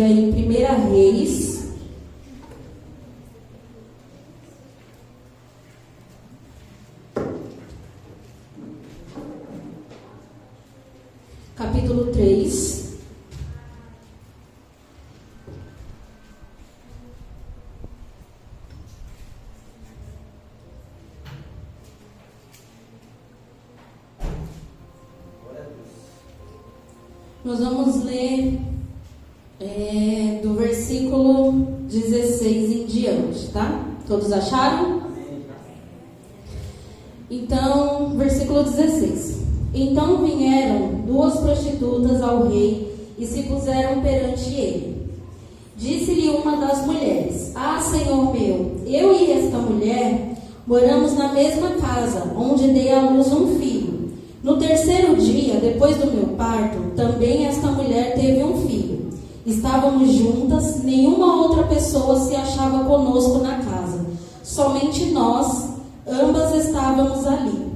Bíblia em 1 Reis, capítulo 3. Nós vamos ler do versículo 16 em diante, tá? Todos acharam? Então, versículo 16. Então vieram 2 prostitutas ao rei e se puseram perante ele. Disse-lhe uma das mulheres: Ah, senhor meu, eu e esta mulher moramos na mesma casa, onde dei à luz um filho. No terceiro dia, depois do meu parto, também esta mulher teve um filho. Estávamos juntas, nenhuma outra pessoa se achava conosco na casa. Somente nós, ambas estávamos ali.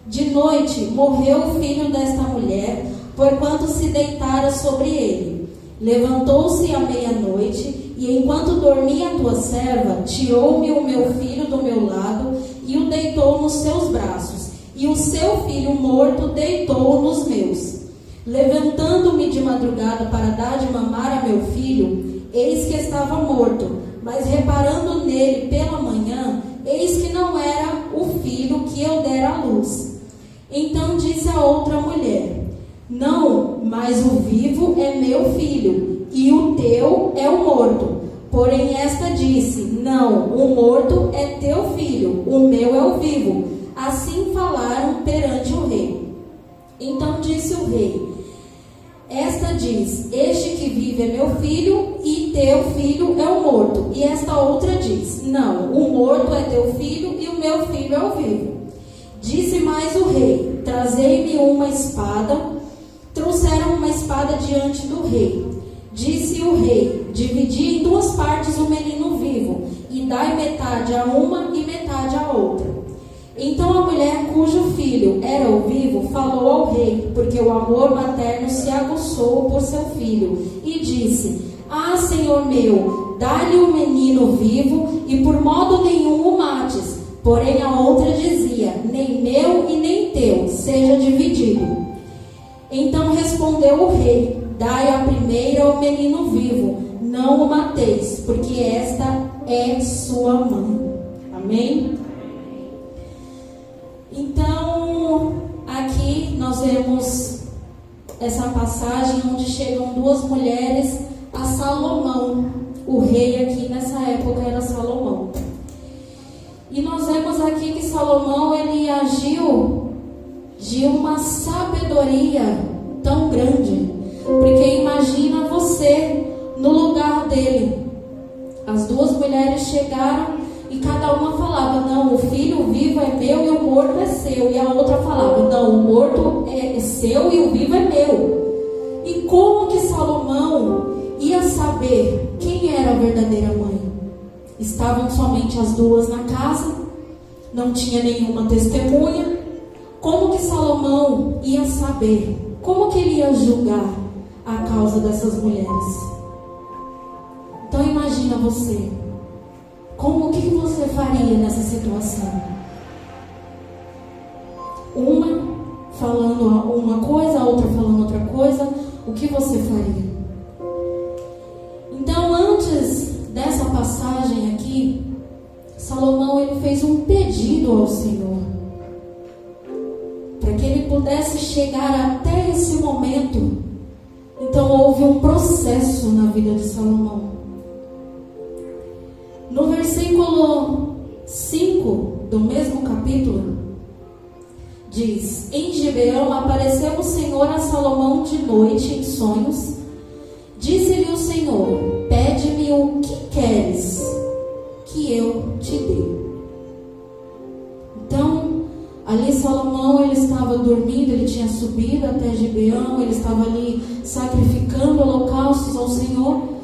De noite, morreu o filho desta mulher, porquanto se deitara sobre ele. Levantou-se à meia-noite, e enquanto dormia a tua serva, tirou-me o meu filho do meu lado e o deitou nos seus braços. E o seu filho morto deitou nos meus. Levantando-me de madrugada para dar de mamar a meu filho, eis que estava morto. Mas reparando nele pela manhã, eis que não era o filho que eu dera à luz. Então disse a outra mulher: Não, mas o vivo é meu filho, e o teu é o morto. Porém esta disse: Não, o morto é teu filho, o meu é o vivo. Assim falaram perante o rei. Então disse o rei: Esta diz: Este que vive é meu filho, e teu filho é o morto. E esta outra diz: Não, o morto é teu filho, e o meu filho é o vivo. Disse mais o rei: Trazei-me uma espada. Trouxeram uma espada diante do rei. Disse o rei: Dividi em 2 partes o menino vivo, e dai metade a uma e metade a outra. Então a mulher cujo filho era o vivo falou ao rei, porque o amor materno se aguçou por seu filho, e disse: Ah, senhor meu, dá-lhe o menino vivo, e por modo nenhum o mates. Porém a outra dizia: Nem meu e nem teu, seja dividido. Então respondeu o rei: Dai a primeira o menino vivo, não o mateis, porque esta é sua mãe. Amém? Então, aqui nós vemos essa passagem onde chegam 2 mulheres a Salomão. O rei aqui nessa época era Salomão. E nós vemos aqui que Salomão ele agiu de uma sabedoria tão grande. Porque imagina você no lugar dele. As 2 mulheres chegaram e cada uma falava: Não, o filho vivo é meu e o morto é seu. E a outra falava: Não, o morto é seu e o vivo é meu. E como que Salomão ia saber quem era a verdadeira mãe? Estavam somente as 2 na casa, não tinha nenhuma testemunha. Como que Salomão ia saber? Como que ele ia julgar a causa dessas mulheres? Então imagina você. O que você faria nessa situação? Uma falando uma coisa, a outra falando outra coisa. O que você faria? Então, antes dessa passagem aqui, Salomão ele fez um pedido ao Senhor, para que ele pudesse chegar até esse momento. Então houve um processo na vida de Salomão. No versículo 5 do mesmo capítulo, diz: Em Gibeão apareceu o Senhor a Salomão de noite em sonhos. Disse-lhe o Senhor: Pede-me o que queres que eu te dê. Então, ali Salomão ele estava dormindo, ele tinha subido até Gibeão, ele estava ali sacrificando holocaustos ao Senhor.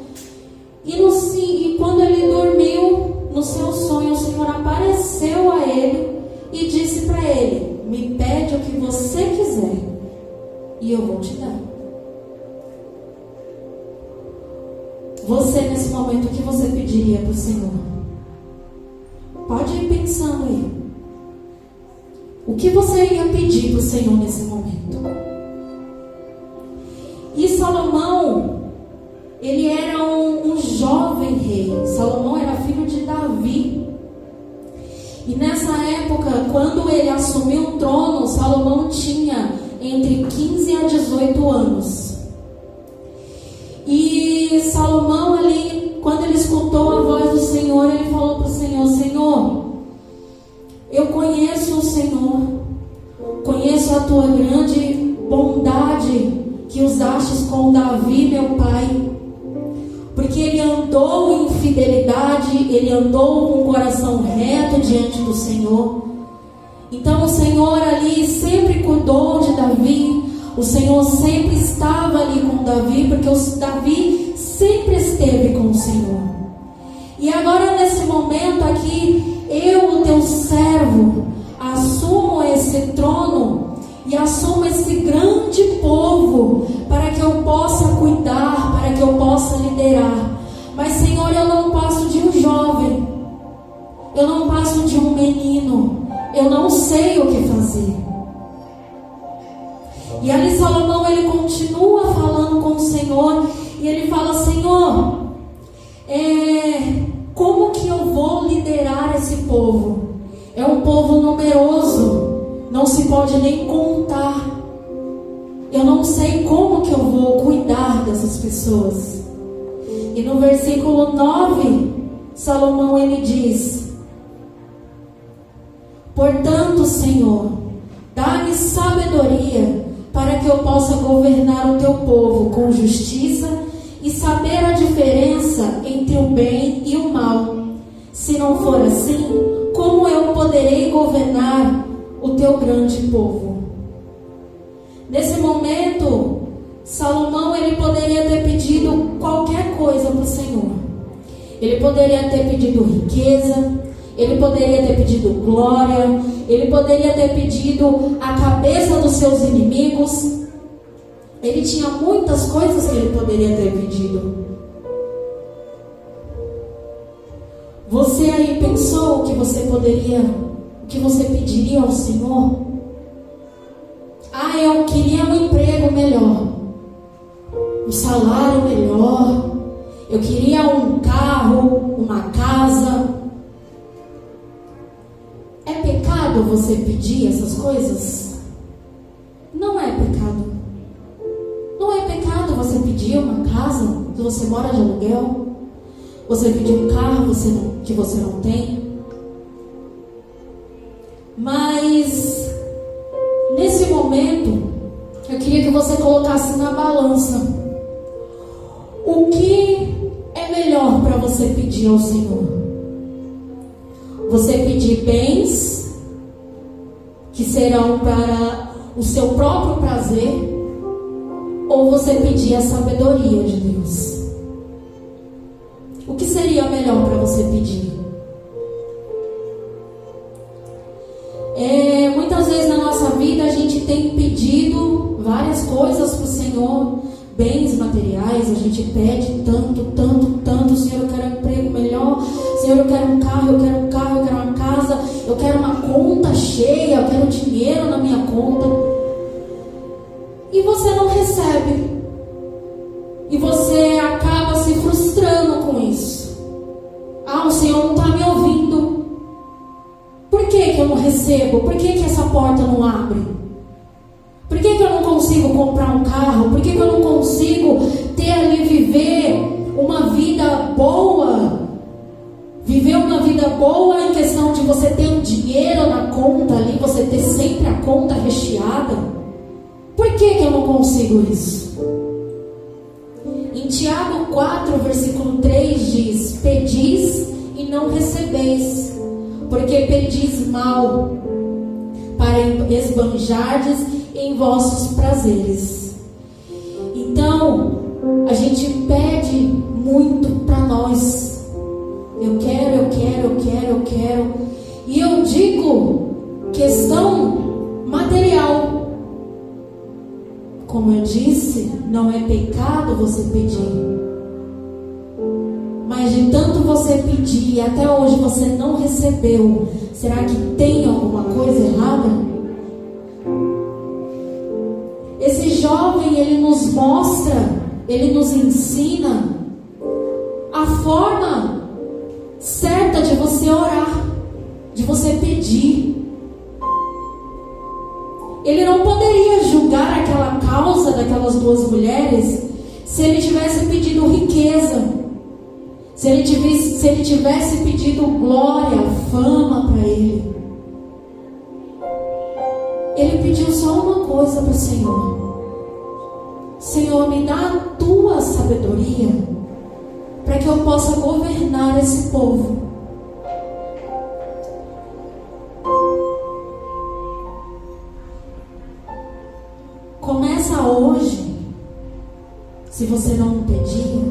E quando ele dormiu, no seu sonho, o Senhor apareceu a ele e disse para ele: Me pede o que você quiser e eu vou te dar. Você nesse momento, o que você pediria para o Senhor? Pode ir pensando aí. O que você ia pedir para o Senhor nesse momento? E Salomão, ele era um jovem rei. Salomão era filho de Davi. E nessa época, quando ele assumiu o trono, Salomão tinha entre 15 a 18 anos. E Salomão ali, quando ele escutou a voz do Senhor, ele falou para o Senhor: Senhor, eu conheço o Senhor, conheço a tua grande bondade que usastes com Davi, meu pai, porque ele andou em fidelidade, ele andou com o coração reto diante do Senhor. Então o Senhor ali sempre cuidou de Davi, o Senhor sempre estava ali com Davi, porque Davi sempre esteve com o Senhor. E agora nesse momento aqui, eu, o teu servo, assumo esse trono e assumo esse grande povo para que eu possa cuidar, para que eu possa liderar. Mas Senhor, eu não passo de um jovem, eu não passo de um menino, eu não sei o que fazer. E ali Salomão, ele continua falando com o Senhor, e ele fala: Senhor, como que eu vou liderar esse povo? É um povo numeroso, não se pode nem contar. Eu não sei como que eu vou cuidar dessas pessoas. E no versículo 9, Salomão, ele diz: portanto, Senhor, dá-me sabedoria para que eu possa governar o teu povo com justiça e saber a diferença entre o bem e o mal. Se não for assim, como eu poderei governar o teu grande povo? Nesse momento, Salomão, ele poderia ter pedido qualquer coisa para o Senhor. Ele poderia ter pedido riqueza, ele poderia ter pedido glória, ele poderia ter pedido a cabeça dos seus inimigos. Ele tinha muitas coisas que ele poderia ter pedido. Você aí pensou o que você pediria ao Senhor? Eu queria um emprego melhor, um salário melhor, eu queria um carro, uma casa. É pecado você pedir essas coisas? Não é pecado. Não é pecado você pedir uma casa se você mora de aluguel, você pedir um carro que você não tem. Mas nesse momento, eu queria que você colocasse na balança o que é melhor para você pedir ao Senhor. Você pedir bens que serão para o seu próprio prazer, ou você pedir a sabedoria de Deus? O que seria melhor para você pedir? Muitas vezes na nossa vida a gente tem pedido várias coisas para o Senhor, bens materiais, a gente pede tanto. Senhor, eu quero um emprego melhor, Senhor, eu quero um carro, eu quero uma casa, eu quero uma conta cheia, eu quero dinheiro na minha conta. E você não recebe, e você acaba se frustrando com isso. O Senhor não está me ouvindo. Por que eu não recebo? Por que essa porta não abre? Por que eu não consigo comprar um carro? Por que eu não consigo ter ali, viver uma vida boa? Viver uma vida boa em questão de você ter um dinheiro na conta ali, você ter sempre a conta recheada. Por que eu não consigo isso? Em Tiago 4, versículo 3 diz: pedis e não recebeis, porque pedis mal, para esbanjardes em vossos prazeres. Então, a gente pede muito para nós. Eu quero. E eu digo questão material. Como eu disse, não é pecado você pedir. Mas de tanto você pedir e até hoje você não recebeu, será que tem alguma coisa errada? Esse jovem, ele nos mostra, ele nos ensina a forma certa de você orar, de você pedir. Ele não poderia julgar aquela causa daquelas duas mulheres se ele tivesse pedido riqueza, se ele tivesse pedido glória, fama para ele. Ele pediu só uma coisa para o Senhor: Senhor, me dá a tua sabedoria para que eu possa governar esse povo. Começa hoje, se você não pedir,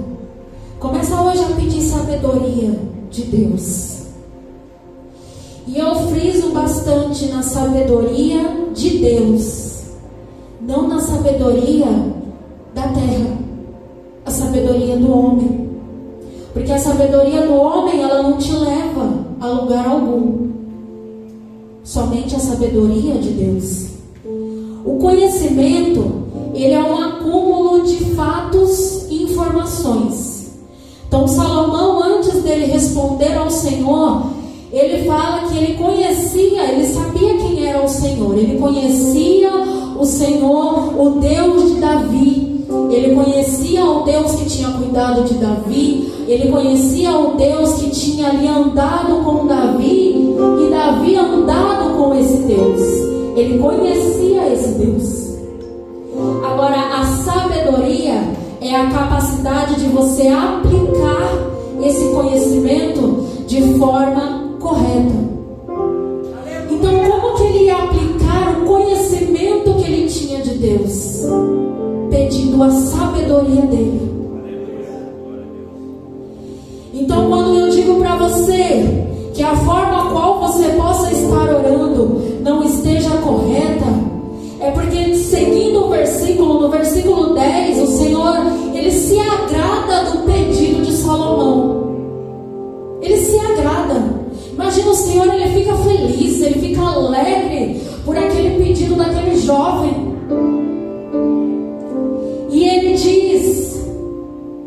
começa hoje a pedir sabedoria de Deus. E eu friso bastante na sabedoria de Deus, não na sabedoria da terra, a sabedoria do homem. Porque a sabedoria do homem, ela não te leva a lugar algum. Somente a sabedoria de Deus. O conhecimento, ele é um acúmulo de fatos e informações. Então Salomão, antes dele responder ao Senhor, ele fala que ele conhecia, ele sabia quem era o Senhor. Ele conhecia o Senhor, o Deus de Davi. Ele conhecia o Deus que tinha cuidado de Davi. Ele conhecia o Deus que tinha ali andado com Davi, e Davi andado com esse Deus. Ele conhecia esse Deus. Agora, a sabedoria é a capacidade de você aplicar esse conhecimento de forma correta. Então, como que ele ia aplicar o conhecimento que ele tinha de Deus? Pedindo a sabedoria dele. Então, quando eu digo para você que a forma a qual você possa estar orando não esteja correta, é porque, seguindo o versículo, no versículo 10, o Senhor, ele se agrada do pedido de Salomão. Ele se agrada. Imagina, o Senhor, ele fica feliz, ele fica alegre por aquele pedido daquele jovem. E ele diz,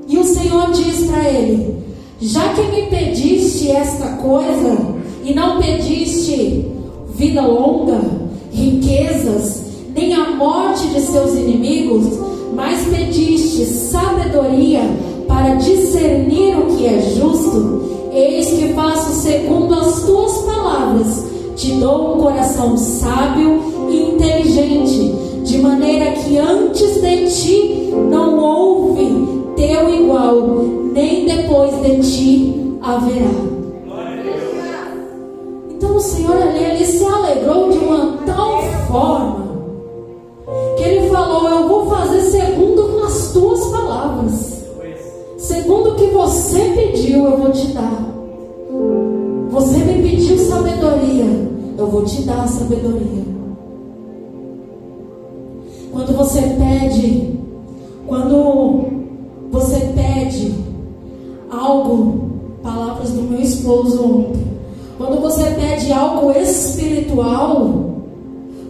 e o Senhor diz para ele: já que me pediste esta coisa, e não pediste vida longa, riquezas, nem a morte de seus inimigos, mas pediste sabedoria para discernir o que é justo, eis que faço segundo as tuas palavras. Te dou um coração sábio e inteligente, de maneira que antes de ti não houve teu igual, nem depois de ti haverá. Então o Senhor ali, ele se alegrou de uma tal forma que ele falou: eu vou fazer segundo as tuas palavras, segundo o que você pediu, eu vou te dar. Você me pediu sabedoria, eu vou te dar a sabedoria. Quando você pede algo, palavras do meu esposo ontem, quando você pede algo espiritual,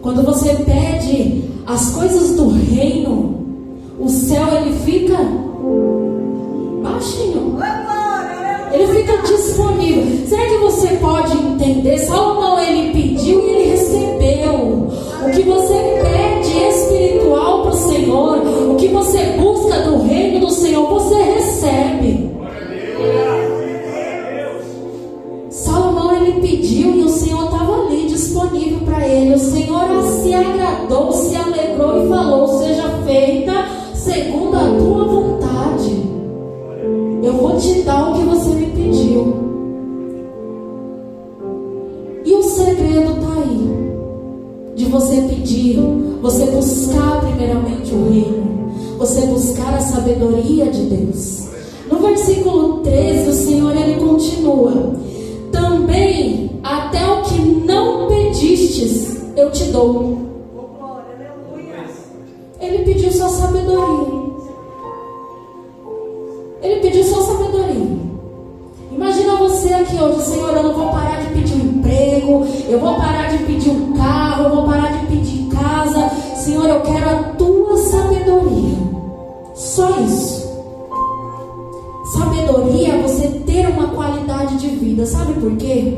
quando você pede as coisas do reino, o céu, ele fica baixinho, ele fica disponível. Será que você pode entender? Salomão, ele pediu e ele recebeu. O que você pede espiritual para o Senhor, o que você busca do reino do Senhor, você recebe. Salomão, ele pediu e o Senhor estava ali disponível para ele. O Senhor se agradou, se alegrou e falou: seja feita segundo a tua vontade. Eu vou te dar o que você me pediu. E o segredo está aí, de você pedir, você buscar primeiramente o reino, você buscar a sabedoria de Deus. No versículo 13, o Senhor, ele continua: também até o que não pedistes eu te dou. Ele pediu só sabedoria. Ele pediu só sabedoria. Senhor, eu não vou parar de pedir um emprego, eu vou parar de pedir um carro, eu vou parar de pedir casa. Senhor, eu quero a tua sabedoria. Só isso. Sabedoria é você ter uma qualidade de vida. Sabe por quê?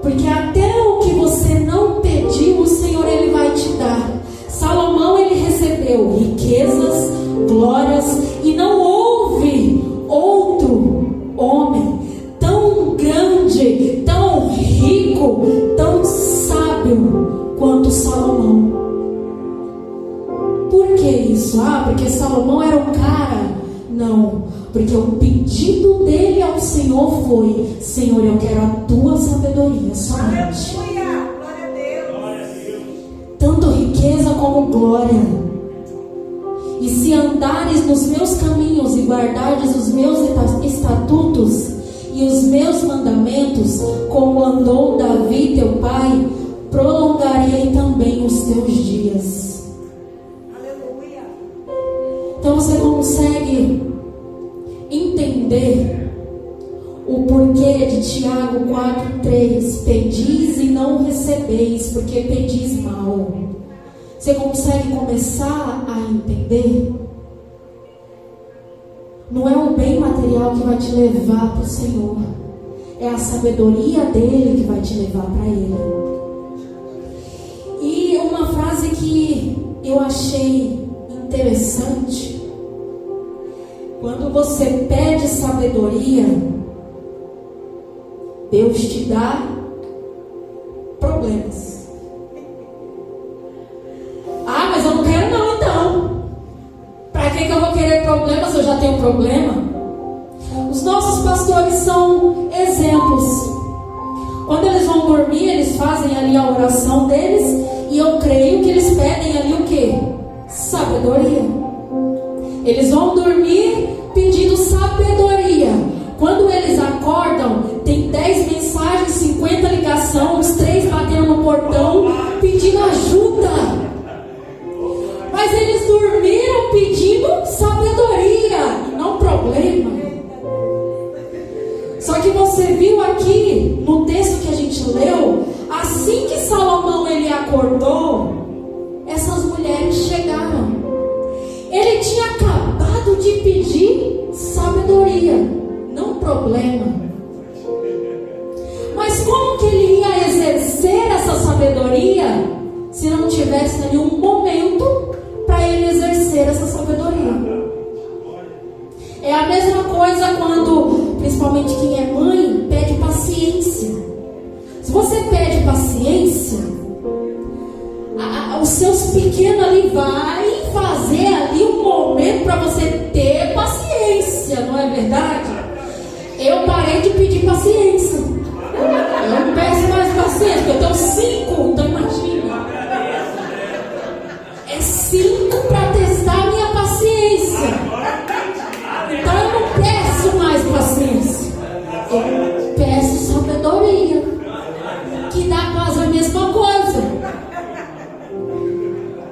Porque até o que você não pediu, o Senhor Ele vai te dar. Salomão, ele recebeu riquezas, glórias, e não houve outro homem tão grande, tão rico, tão sábio quanto Salomão. Por que isso? Porque Salomão era o cara? Não, porque o pedido dele ao Senhor foi: Senhor, eu quero a tua sabedoria somente. Aleluia, glória a Deus. Tanto riqueza como glória. E se andares nos meus caminhos e guardares os meus estatutos e os meus mandamentos, como andou Davi teu pai, prolongarei também os teus dias. Aleluia. Então você consegue entender o porquê de Tiago 4,3: pedis e não recebeis, porque pedis mal. Você consegue começar a entender? Não é o bem material que vai te levar para o Senhor, é a sabedoria dele que vai te levar para Ele. E uma frase que eu achei interessante: quando você pede sabedoria, Deus te dá problemas. Mas eu não quero não, então. Para que eu vou querer problemas se eu já tenho problema? Os nossos pastores são exemplos. Quando eles vão dormir, eles fazem ali a oração deles, e eu creio que eles pedem ali o quê? Sabedoria. Eles vão dormir pedindo sabedoria. Quando eles acordam, tem 10 mensagens, 50 ligações, 3 batendo no portão pedindo ajuda. Mas eles dormiram pedindo sabedoria, não problema. Só que você viu aqui no texto que a gente leu, assim que Salomão ele acordou, essas mulheres chegaram. Ele tinha acabado de pedir sabedoria, não problema. Mas como que ele ia exercer essa sabedoria se não tivesse ali um momento para ele exercer essa sabedoria? É a mesma coisa quando, principalmente quem é mãe, pede paciência. Se você pede paciência, os seus pequenos ali vai fazer ali um momento para você ter paciência, não é verdade? Eu parei de pedir paciência. Eu não peço mais paciência, porque eu tenho 5, então imagina. É 5 para testar a minha paciência. Então eu não peço mais paciência. Eu peço sabedoria, que dá quase a mesma coisa.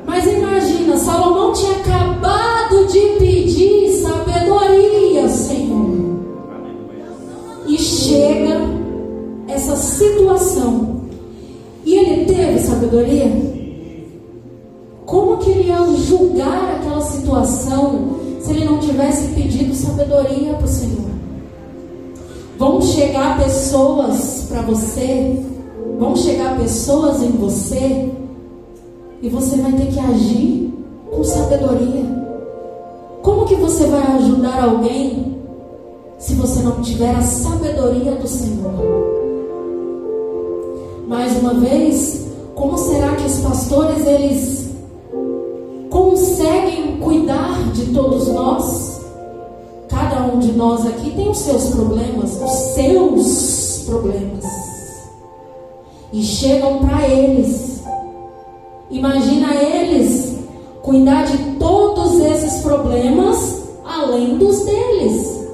Mas imagina, Salomão tinha acabado de pedir sabedoria, Senhor. E chega essa situação. E ele teve sabedoria? Como que ele ia julgar aquela situação se ele não tivesse pedido sabedoria para o Senhor? Vão chegar pessoas para você, vão chegar pessoas em você, e você vai ter que agir com sabedoria. Como que você vai ajudar alguém se você não tiver a sabedoria do Senhor? Mais uma vez, como será que os pastores eles conseguem cuidar de todos nós? Cada um de nós aqui tem os seus problemas, e chegam para eles. Imagina eles cuidar de todos esses problemas além dos deles.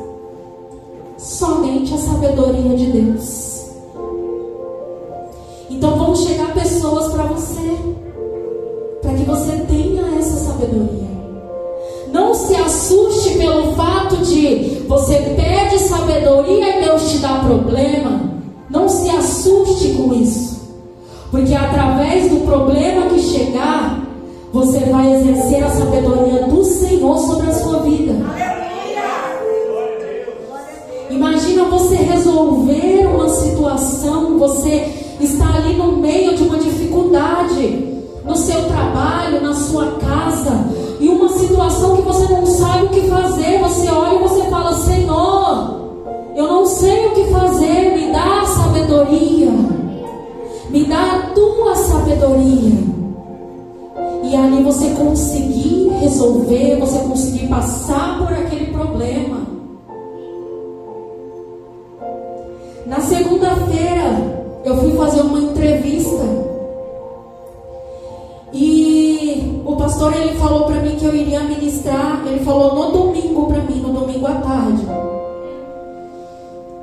Somente a sabedoria de Deus. Então vão chegar pessoas para você, para que você tenha essa sabedoria. Não se assuste pelo fato de você pede sabedoria sabedoria e Deus te dá problema, não se assuste com isso. Porque através do problema que chegar, você vai exercer a sabedoria do Senhor sobre a sua vida. Imagina você resolver uma situação, você está ali no meio de uma dificuldade, no seu trabalho, na sua casa, e uma situação que você não sabe o que fazer. Você olha e você fala: Senhor, eu não sei o que fazer, me dá sabedoria, me dá a tua sabedoria. E ali você conseguir resolver, você conseguir passar por aquele problema. Na segunda-feira eu fui fazer uma entrevista e o pastor, ele falou para mim que eu iria ministrar. Ele falou no domingo para mim, no domingo à tarde.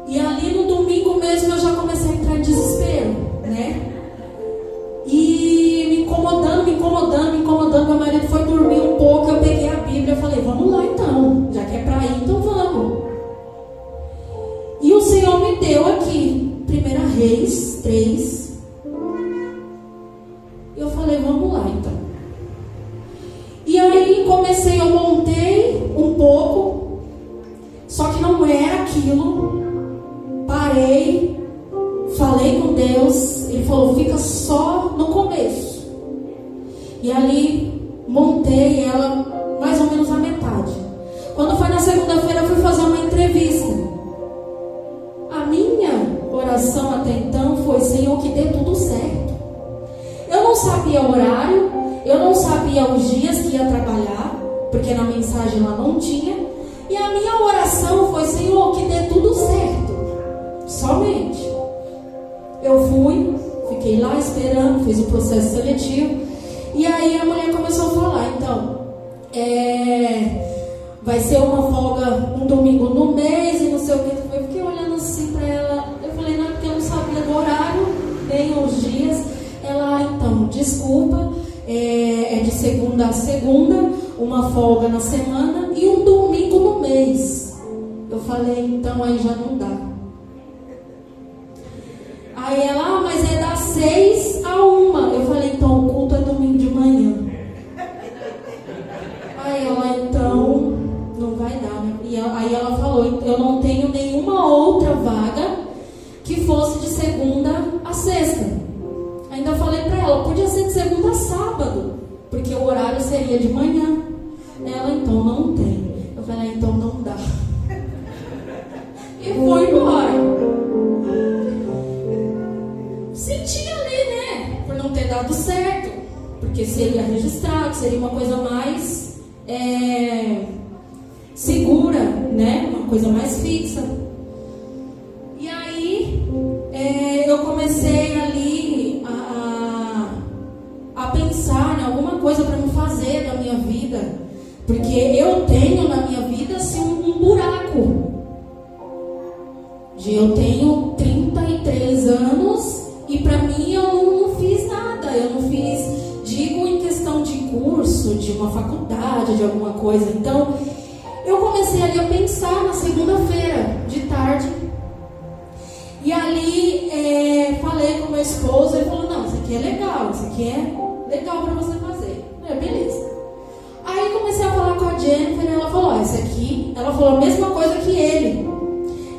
E ali no domingo mesmo eu já comecei a entrar em desespero, né? E me incomodando. Meu marido foi dormir um pouco, eu peguei a Bíblia e falei: vamos lá então, já que é para ir, então vamos. E o Senhor me deu aqui 1 Reis 3. E eu falei: vamos lá então. E aí eu montei um pouco, só que não era aquilo. Parei, falei com Deus, Ele falou: fica só no começo. E ali montei ela mais ou menos a metade. Quando foi na segunda-feira, eu fui fazer uma entrevista. A minha oração até então foi: Senhor, que dê tudo certo. Eu não sabia o horário, eu não sabia os dias que ia trabalhar, porque na mensagem lá não tinha. E a minha oração foi: Senhor, que dê tudo certo. Somente. Eu fui, fiquei lá esperando, fiz o processo seletivo. E aí a mulher começou a falar: então, vai ser uma folga um domingo no mês e não sei o que. Eu fiquei olhando assim pra ela. Eu falei: não, porque eu não sabia do horário, nem os dias. Ela: então, desculpa, é de segunda a segunda, uma folga na semana e um domingo no mês. Eu falei: então aí já não dá. Aí ela: mas é das 6 a 1. Eu falei: então o culto é domingo de manhã. Aí ela: então não vai dar, né? E aí ela falou: eu não tenho nenhuma outra vaga que fosse de segunda a sexta. Ainda falei pra ela: podia ser de segunda a sábado, porque o horário seria de manhã. Ela: então não tem. Eu falei: então não dá. E foi embora. Senti ali, né, por não ter dado certo, porque seria registrado, seria uma coisa mais segura, né, uma coisa mais fixa. E aí eu comecei ali a pensar em alguma coisa para me fazer da minha vida, porque eu tenho na minha vida assim um buraco. Eu tenho 33 anos e para mim eu não fiz nada. Eu não fiz, digo em questão de curso, de uma faculdade, de alguma coisa. Então eu comecei ali a pensar na segunda-feira de tarde. E ali falei com meu esposo. Ele falou: não, isso aqui é legal, isso aqui é legal para você fazer. Beleza. Aí comecei a falar com a Jennifer e ela falou: esse aqui, ela falou a mesma coisa que ele.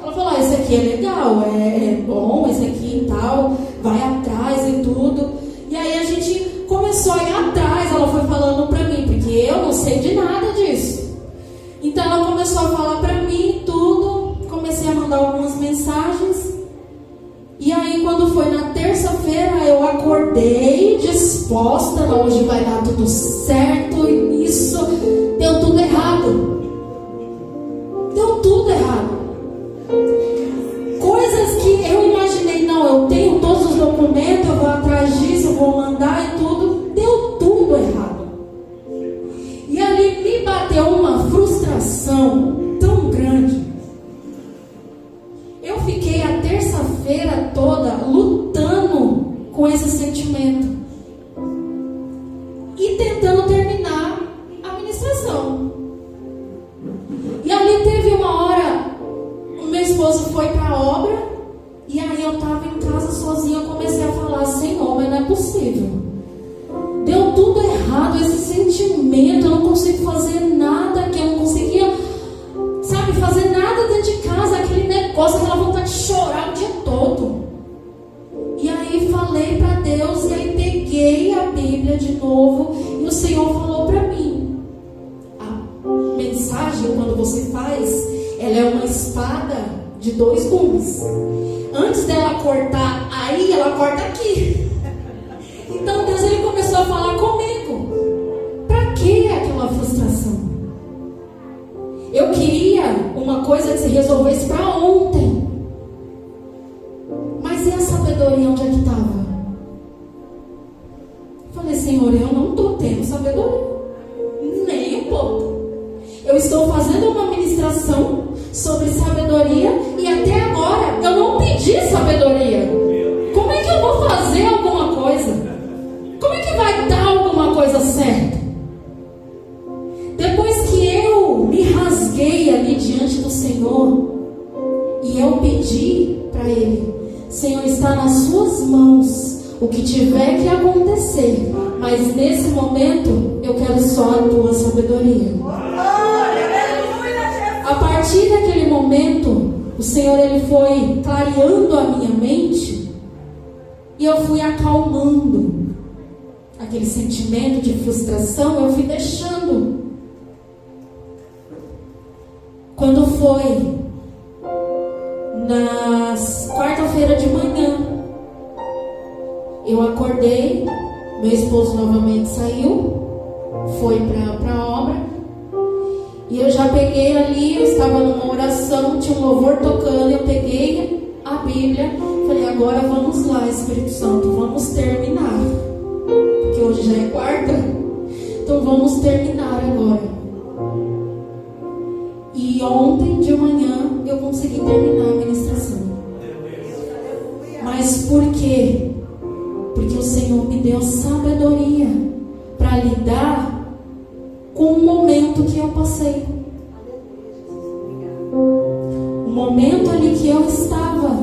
Ela falou: esse aqui é legal, é bom, esse aqui e tal, vai atrás e tudo. E aí a gente começou a ir atrás. Ela foi falando pra mim, porque eu não sei de nada disso. Então ela começou a falar pra mim tudo. Comecei a mandar algumas mensagens. E aí quando foi na terça-feira, eu acordei disposta: hoje vai dar tudo certo. E isso deu tudo errado. Deu tudo errado. Coisas que eu imaginei: não, eu tenho todos os documentos, eu vou atrás disso, eu vou mandar e tudo. Deu tudo errado. E ali me bateu uma frustração tão grande. Eu fiquei a terça-feira toda lutando com esse sentimento e tentando terminar a ministração. E ali teve uma hora, o meu esposo esposo foi para a obra, e aí eu estava em casa sozinha, eu comecei a falar: Senhor, mas não é possível. Deu tudo errado, esse sentimento, eu não consigo fazer nada, que eu não conseguia, sabe, fazer nada dentro de casa, aquele negócio, aquela vontade de chorar o dia todo. E aí falei para Deus, e aí peguei a Bíblia de novo, e o Senhor falou para mim: a mensagem, quando você faz, ela é uma espada de 2 gumes. Antes dela cortar aí, ela corta aqui. Então Deus, ele começou a falar comigo: para que aquela frustração? Eu queria uma coisa que se resolvesse para ontem. Mas e a sabedoria, onde é que estava? Falei: Senhor, eu não estou tendo sabedoria, nem um pouco. Eu estou fazendo uma ministração sobre sabedoria e até agora eu não pedi sabedoria. Como é que eu vou fazer alguma coisa? Como é que vai dar alguma coisa certa? Depois que eu me rasguei ali diante do Senhor e eu pedi para Ele: Senhor, está nas suas mãos o que tiver que acontecer, mas nesse momento eu quero só a tua sabedoria. A partir daquele momento, o Senhor, ele foi clareando a minha mente, e eu fui acalmando aquele sentimento de frustração, eu fui deixando. Quando foi na quarta-feira de manhã, eu acordei, meu esposo novamente saiu, foi para a obra, e eu já peguei ali, eu estava numa oração, tinha um louvor tocando, eu peguei a Bíblia, falei: agora vamos lá, Espírito Santo, vamos terminar, porque hoje já é quarta, então vamos terminar agora. E ontem de manhã eu consegui terminar a ministração. Mas por quê? Porque o Senhor me deu sabedoria para lidar com o momento que eu passei, o momento ali que eu estava.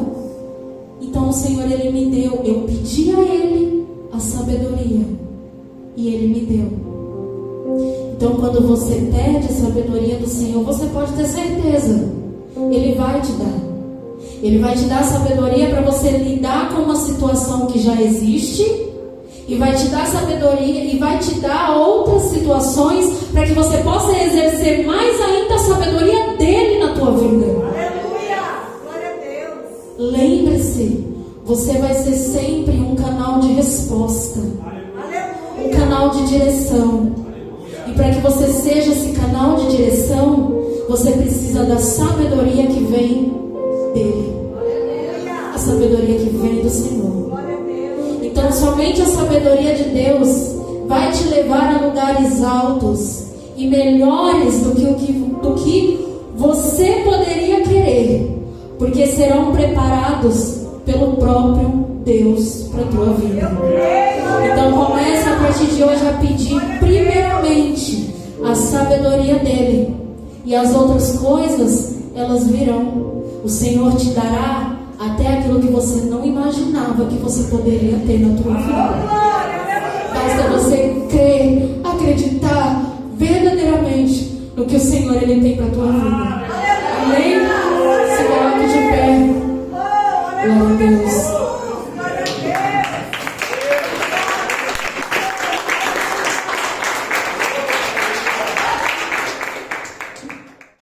Então o Senhor, ele me deu, eu pedi a Ele a sabedoria e Ele me deu. Então quando você pede a sabedoria do Senhor, você pode ter certeza, Ele vai te dar. Ele vai te dar sabedoria para você lidar com uma situação que já existe, e vai te dar sabedoria e vai te dar outras situações para que você possa exercer mais ainda a sabedoria dele na tua vida. Aleluia! Glória a Deus! Lembre-se, você vai ser sempre um canal de resposta, um canal de direção. E para que você seja esse canal de direção, você precisa da sabedoria que vem dele, a sabedoria que vem do Senhor. Então somente a sabedoria de Deus vai te levar a lugares altos e melhores do que você poderia querer, porque serão preparados pelo próprio Deus para a tua vida. Então comece a partir de hoje a pedir primeiramente a sabedoria dele, e as outras coisas, elas virão. O Senhor te dará até aquilo que você não imaginava que você poderia ter na tua vida. Basta você crer, acreditar verdadeiramente no que o Senhor, ele tem para a tua vida. Amém? Se coloque de pé. Glória a Deus.